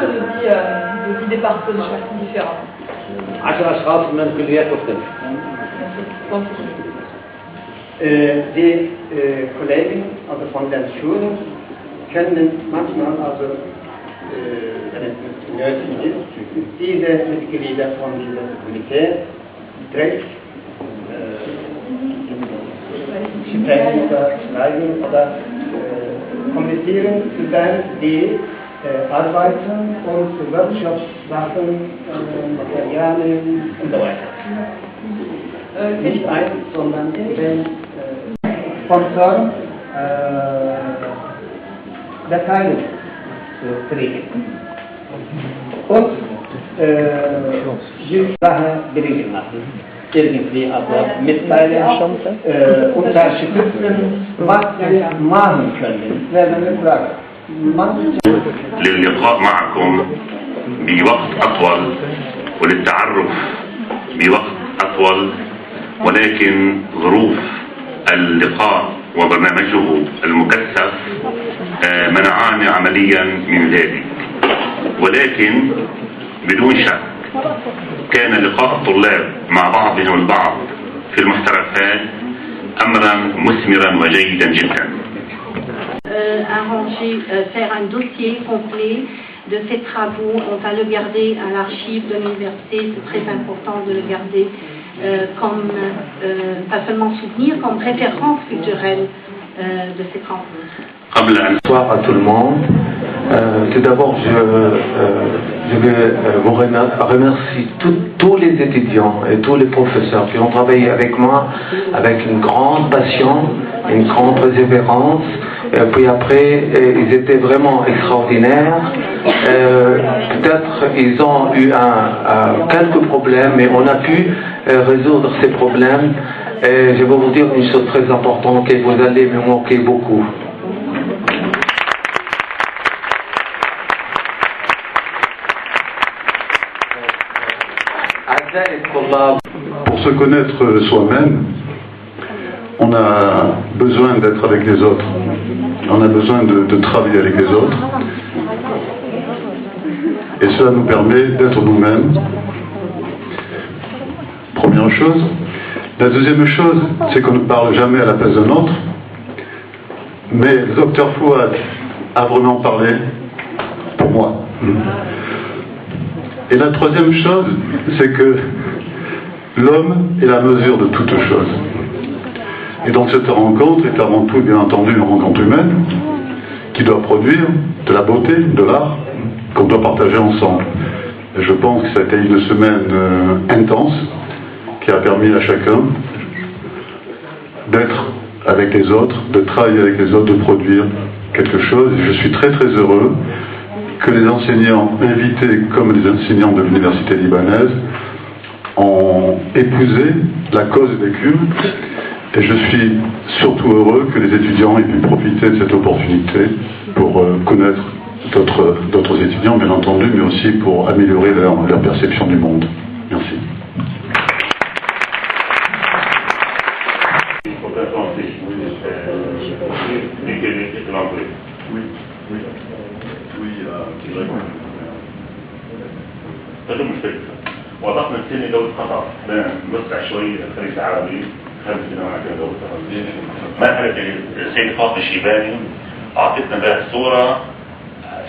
de 10 départements différents. 10 أشخاص من كليات مختلفة. Die Kollegen also von der Schule können manchmal also wenn es nötig ist, diese Mitglieder von dieser Komitee direkt sprechen oder schreiben oder kommunizieren über die Arbeiten und Workshops, Sachen, Materialien und so weiter. Nicht ein, sondern den Sponsor Dateien zu kriegen. Und die Sache billiger machen. Irgendwie aber mitteilen, unterstützen, was wir machen können. Werden wir fragen. للقاء معكم بوقت أطول وللتعرف بوقت أطول، ولكن ظروف اللقاء وبرنامجه المكثف منعاني عمليا من ذلك، ولكن بدون شك كان لقاء الطلاب مع بعضهم البعض في المحترفات أمرا مثمرا وجيدا جدا. Arranger, faire un dossier complet de ces travaux. On va le garder à l'archive de l'université. C'est très important de le garder comme, pas seulement souvenir, comme référence culturelle de ces travaux. Bonsoir à tout le monde. Tout d'abord, je vais vous remercier tous les étudiants et tous les professeurs qui ont travaillé avec moi avec une grande passion, une grande persévérance. Et puis après, ils étaient vraiment extraordinaires. Peut-être ils ont eu quelques problèmes, mais on a pu résoudre ces problèmes. Et je vais vous dire une chose très importante que vous allez me manquer beaucoup. Pour se connaître soi-même, on a besoin d'être avec les autres. On a besoin de travailler avec les autres. Et cela nous permet d'être nous-mêmes. Première chose. La deuxième chose, c'est qu'on ne parle jamais à la place d'un autre. Mais le docteur Fouad a vraiment parlé pour moi. Et la troisième chose, c'est que l'homme est la mesure de toute chose. Et donc cette rencontre est avant tout, bien entendu, une rencontre humaine qui doit produire de la beauté, de l'art, qu'on doit partager ensemble. Et je pense que ça a été une semaine intense qui a permis à chacun d'être avec les autres, de travailler avec les autres, de produire quelque chose. Et je suis très très heureux que les enseignants invités comme les enseignants de l'université libanaise ont épousé la cause des Kurdes. Et je suis surtout heureux que les étudiants aient pu profiter de cette opportunité pour connaître d'autres étudiants, bien entendu, mais aussi pour améliorer leur perception du monde. Merci. وضعنا الثاني دولة قطر نوسع شوية الخليج العربي 5 سنوات دولة قطر. مرحلة السيد فاطمة الشيباني أعطتنا بها الصورة،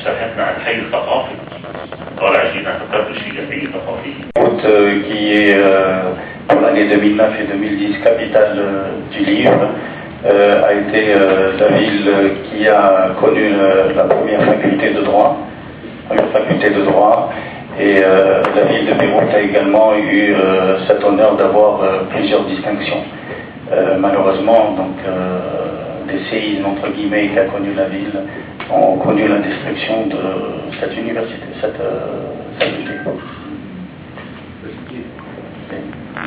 شرحتنا عن الحي الثقافي. طالع جينا فكرت شيء الحي الثقافي. Qui est pour l'année 2009 et 2010 capitale du livre, a été la ville qui a connu la première faculté de droit. Et la ville de Beyrouth a également eu cet honneur d'avoir plusieurs distinctions. Malheureusement, donc, les séismes entre guillemets qu'a connu la ville ont connu la destruction de cette université, cette faculté.